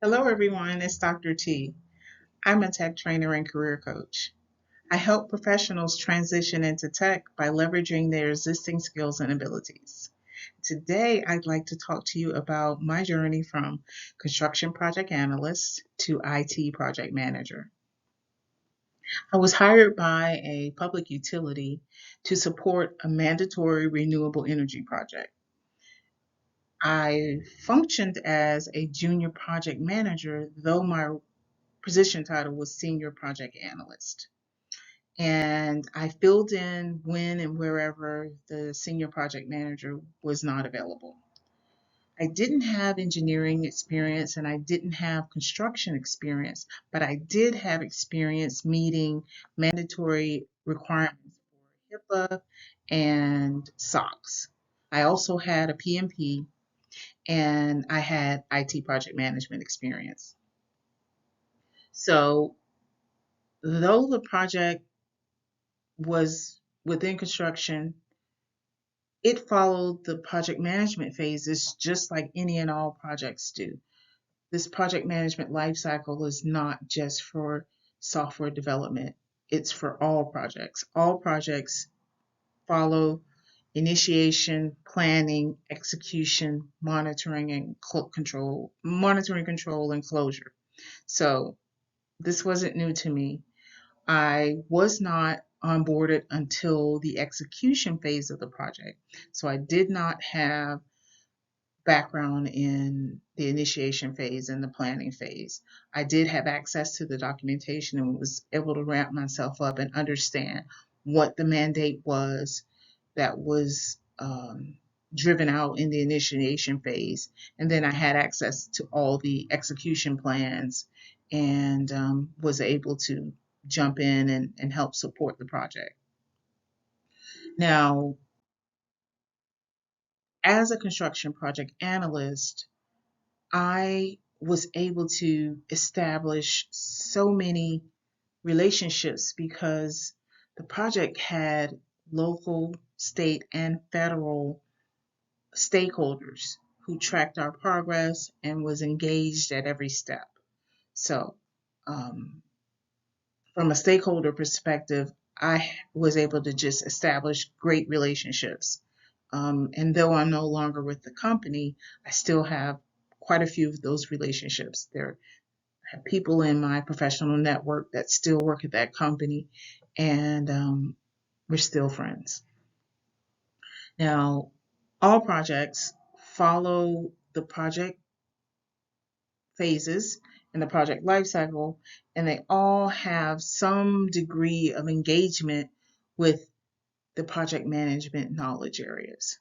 Hello, everyone. It's Dr. T. I'm a tech trainer and career coach. I help professionals transition into tech by leveraging their existing skills and abilities. Today, I'd like to talk to you about my journey from Construction Project Analyst to IT Project Manager. I was hired by a public utility to support a mandatory renewable energy project. I functioned as a junior project manager, though my position title was Senior Project Analyst. And I filled in when and wherever the Senior Project Manager was not available. I didn't have engineering experience and I didn't have construction experience, but I did have experience meeting mandatory requirements for HIPAA and SOX. I also had a PMP and I had IT project management experience. So, though the project was within construction, it followed the project management phases just like any and all projects do. This project management lifecycle is not just for software development, it's for all projects. All projects follow initiation, planning, execution, monitoring, and control, and closure. So this wasn't new to me. I was not onboarded until the execution phase of the project. So I did not have background in the initiation phase and the planning phase. I did have access to the documentation and was able to ramp myself up and understand what the mandate was that was driven out in the initiation phase. And then I had access to all the execution plans and was able to jump in and help support the project. Now, as a construction project analyst, I was able to establish so many relationships because the project had local, state, and federal stakeholders who tracked our progress and was engaged at every step. So, um, from a stakeholder perspective, I was able to just establish great relationships. And though I'm no longer with the company, I still have quite a few of those relationships. There have people in my professional network that still work at that company, and we're still friends. Now, all projects follow the project phases in the project lifecycle, and they all have some degree of engagement with the project management knowledge areas.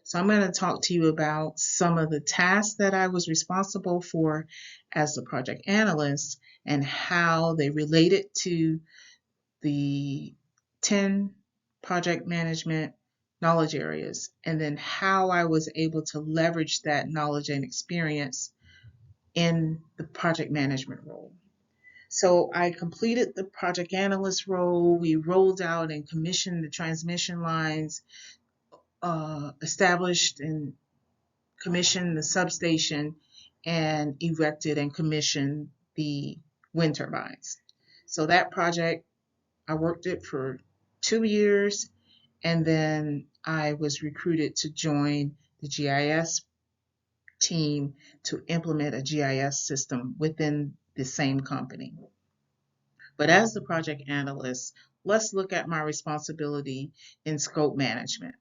So I'm going to talk to you about some of the tasks that I was responsible for as the project analyst and how they related to the 10 project management knowledge areas, and then how I was able to leverage that knowledge and experience in the project management role. So I completed the project analyst role. We rolled out and commissioned the transmission lines, established and commissioned the substation, and erected and commissioned the wind turbines. So that project, I worked it for 2 years, and then I was recruited to join the GIS team to implement a GIS system within the same company. But as the project analyst, let's look at my responsibility in scope management.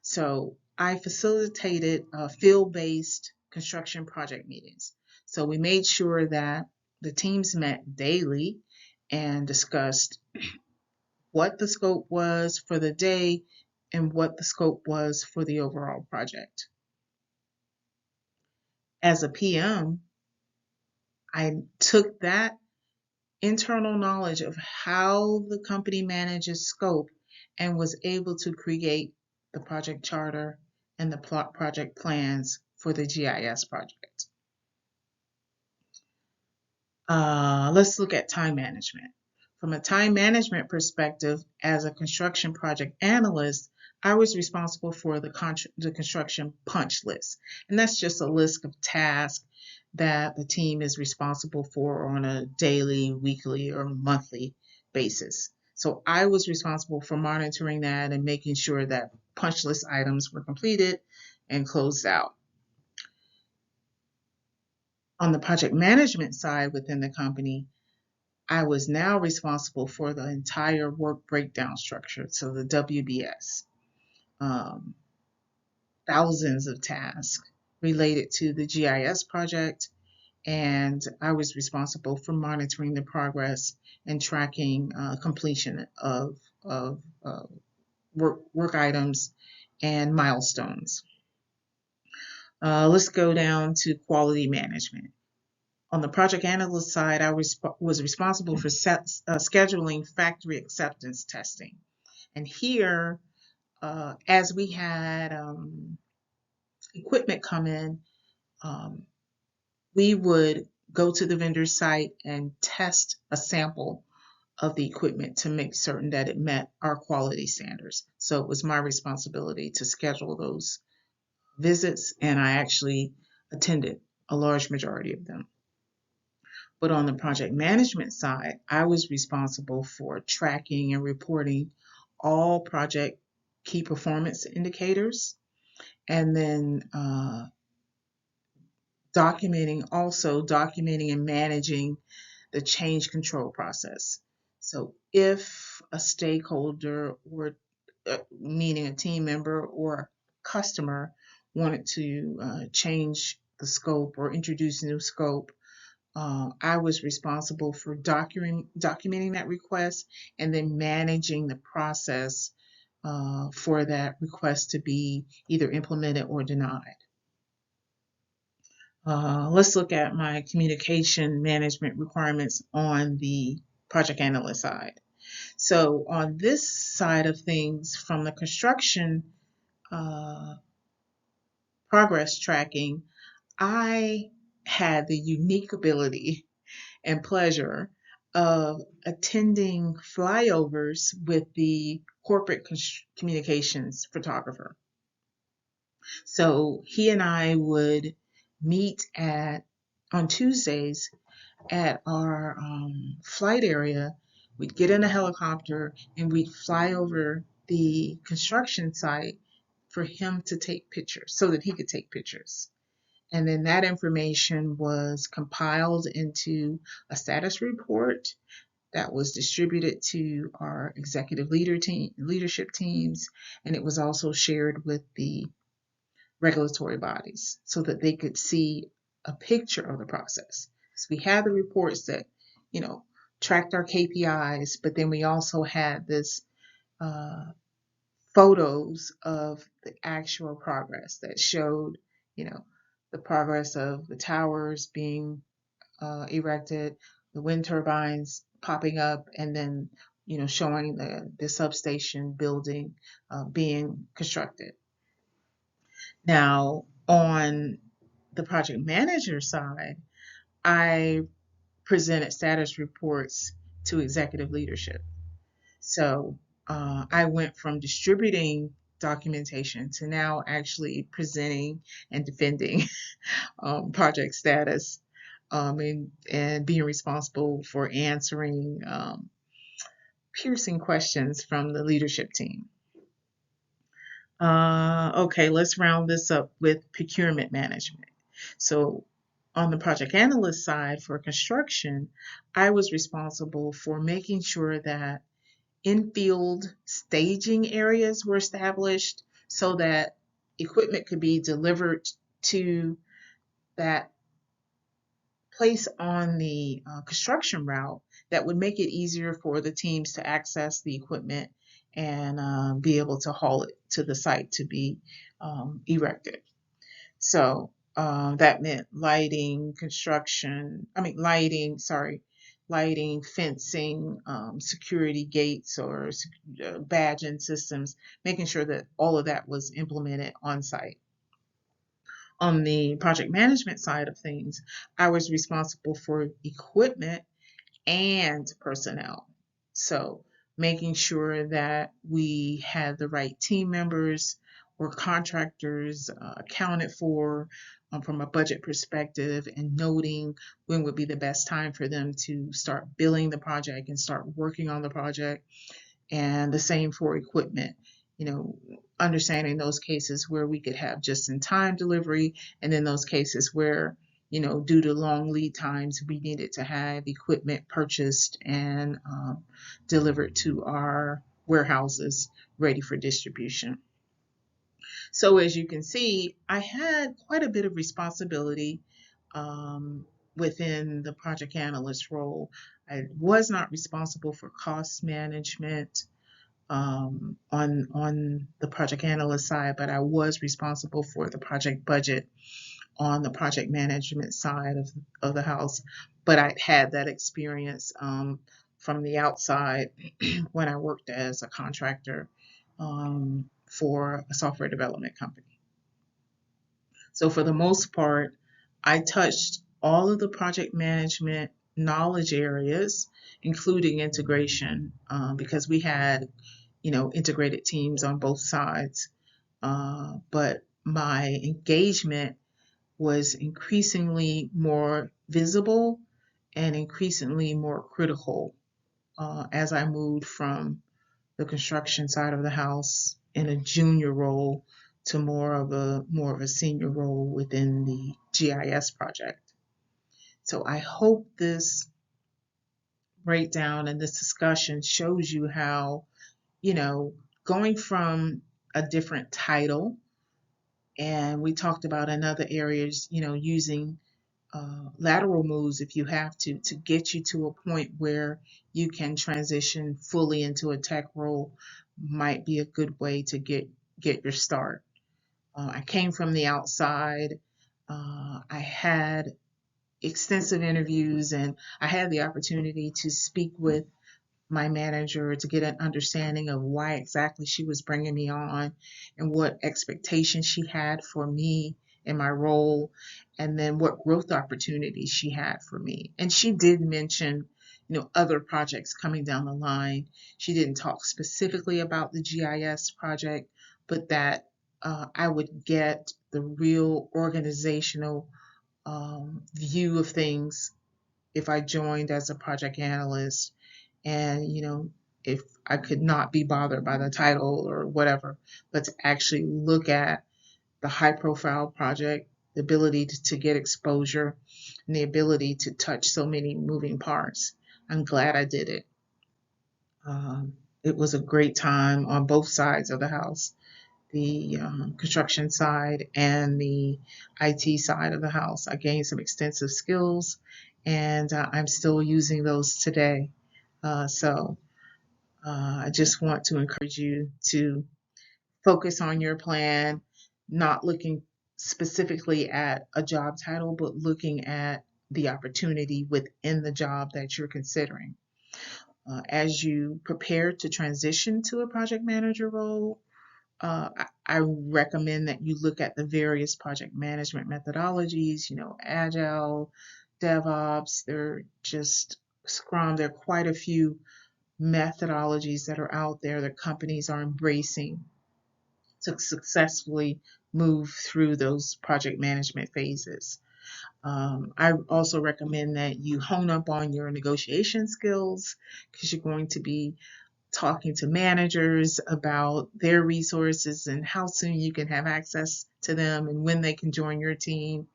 So I facilitated field-based construction project meetings. So we made sure that the teams met daily and discussed what the scope was for the day and what the scope was for the overall project. As a PM, I took that internal knowledge of how the company manages scope and was able to create the project charter and the project plans for the GIS project. Let's look at time management. From a time management perspective, as a construction project analyst, I was responsible for the construction punch list. And that's just a list of tasks that the team is responsible for on a daily, weekly, or monthly basis. So I was responsible for monitoring that and making sure that punch list items were completed and closed out. On the project management side within the company, I was now responsible for the entire work breakdown structure, so the WBS. Um, Thousands of tasks related to the GIS project, and I was responsible for monitoring the progress and tracking completion of work items and milestones. Let's go down to quality management. On the project analyst side, I was responsible for scheduling factory acceptance testing. And here, as we had equipment come in, um, we would go to the vendor site and test a sample of the equipment to make certain that it met our quality standards. So it was my responsibility to schedule those visits, and I actually attended a large majority of them. But on the project management side, I was responsible for tracking and reporting all project key performance indicators, and then documenting and managing the change control process. So if a stakeholder, or meaning a team member or customer, wanted to change the scope or introduce new scope, I was responsible for documenting that request and then managing the process for that request to be either implemented or denied. Let's look at my communication management requirements on the project analyst side. So on this side of things, from the construction progress tracking, I had the unique ability and pleasure of attending flyovers with the corporate communications photographer. So he and I would meet on Tuesdays at our flight area. We'd get in a helicopter and we'd fly over the construction site for him to take pictures so that he could take pictures. And then that information was compiled into a status report that was distributed to our executive leadership teams, and it was also shared with the regulatory bodies so that they could see a picture of the process. So we had the reports that, tracked our KPIs, but then we also had this photos of the actual progress that showed, the progress of the towers being erected, the wind turbines popping up, and then, showing the substation building being constructed. Now, on the project manager side, I presented status reports to executive leadership. So I went from distributing documentation to now actually presenting and defending project status, and being responsible for answering piercing questions from the leadership team. Okay, let's round this up with procurement management. So on the project analyst side for construction, I was responsible for making sure that in-field staging areas were established so that equipment could be delivered to that place on the construction route that would make it easier for the teams to access the equipment and be able to haul it to the site to be erected. So that meant lighting, fencing, security gates or badging systems, making sure that all of that was implemented on site. On the project management side of things, I was responsible for equipment and personnel. So making sure that we had the right team members or contractors accounted for from a budget perspective, and noting when would be the best time for them to start billing the project and start working on the project. And the same for equipment, understanding those cases where we could have just in time delivery, and then those cases where, due to long lead times, we needed to have equipment purchased and delivered to our warehouses ready for distribution. So as you can see, I had quite a bit of responsibility within the project analyst role. I was not responsible for cost management on the project analyst side, but I was responsible for the project budget on the project management side of the house. But I had that experience from the outside when I worked as a contractor for a software development company. So for the most part, I touched all of the project management knowledge areas, including integration, because we had, integrated teams on both sides. But my engagement was increasingly more visible and increasingly more critical as I moved from the construction side of the house in a junior role to more of a senior role within the GIS project. So I hope this breakdown and this discussion shows you how, going from a different title, and we talked about in other areas, using lateral moves if you have to get you to a point where you can transition fully into a tech role, might be a good way to get your start. I came from the outside. I had extensive interviews, and I had the opportunity to speak with my manager to get an understanding of why exactly she was bringing me on and what expectations she had for me in my role, and then what growth opportunities she had for me. And she did mention, other projects coming down the line. She didn't talk specifically about the GIS project, but that I would get the real organizational view of things if I joined as a project analyst. And, if I could not be bothered by the title or whatever, but to actually look at the high profile project, the ability to get exposure, and the ability to touch so many moving parts. I'm glad I did it. It was a great time on both sides of the house, the construction side and the IT side of the house. I gained some extensive skills, and I'm still using those today. So I just want to encourage you to focus on your plan, not looking specifically at a job title, but looking at the opportunity within the job that you're considering. As you prepare to transition to a project manager role, I recommend that you look at the various project management methodologies, Agile, DevOps, they're just Scrum. There are quite a few methodologies that are out there that companies are embracing to successfully move through those project management phases. I also recommend that you hone up on your negotiation skills, because you're going to be talking to managers about their resources and how soon you can have access to them and when they can join your team.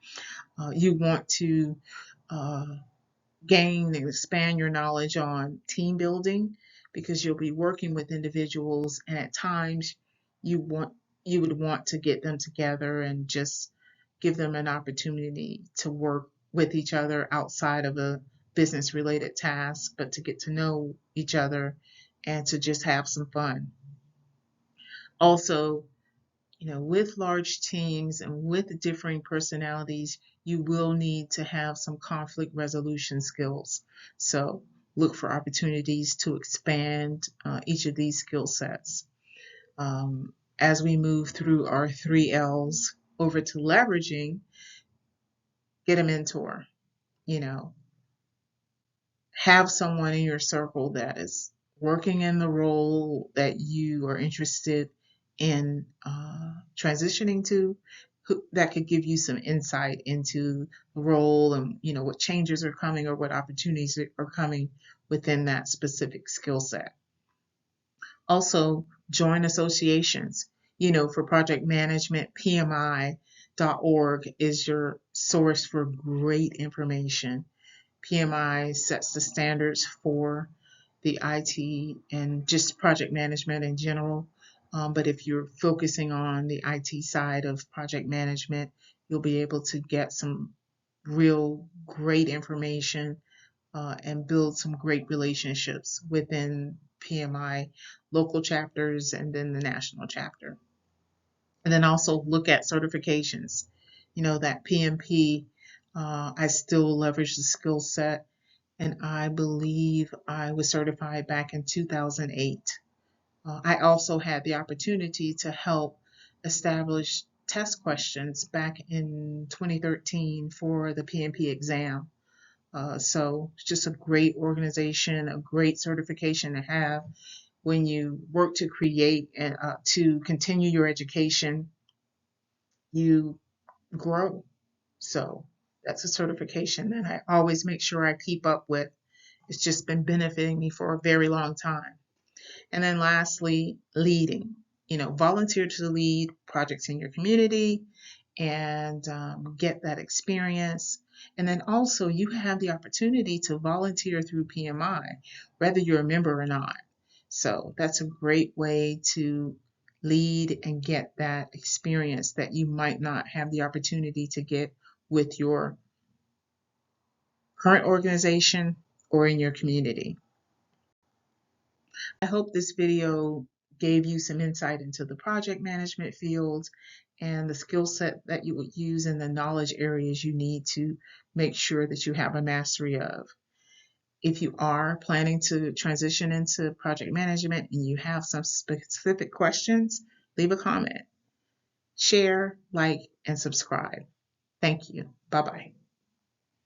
You want to gain and expand your knowledge on team building, because you'll be working with individuals, and at times you would want to get them together and just give them an opportunity to work with each other outside of a business related task, but to get to know each other and to just have some fun. Also, with large teams and with differing personalities, you will need to have some conflict resolution skills. So look for opportunities to expand each of these skill sets. As we move through our 3 L's over to leveraging, get a mentor, you know, have someone in your circle that is working in the role that you are interested in transitioning to, that could give you some insight into the role and what changes are coming or what opportunities are coming within that specific skill set. Also, join associations. For project management, PMI.org is your source for great information. PMI sets the standards for the IT and just project management in general. But if you're focusing on the IT side of project management, you'll be able to get some real great information and build some great relationships within PMI local chapters and then the national chapter. And then also look at certifications. That PMP, I still leverage the skill set, and I believe I was certified back in 2008. I also had the opportunity to help establish test questions back in 2013 for the PMP exam. So it's just a great organization, a great certification to have when you work to create and to continue your education, you grow. So that's a certification that I always make sure I keep up with. It's just been benefiting me for a very long time. And then lastly, leading. Volunteer to lead projects in your community and get that experience. And then also you have the opportunity to volunteer through PMI, whether you're a member or not. So that's a great way to lead and get that experience that you might not have the opportunity to get with your current organization or in your community. I hope this video gave you some insight into the project management field and the skill set that you would use in the knowledge areas you need to make sure that you have a mastery of. If you are planning to transition into project management and you have some specific questions, leave a comment, share, like, and subscribe. Thank you. Bye-bye.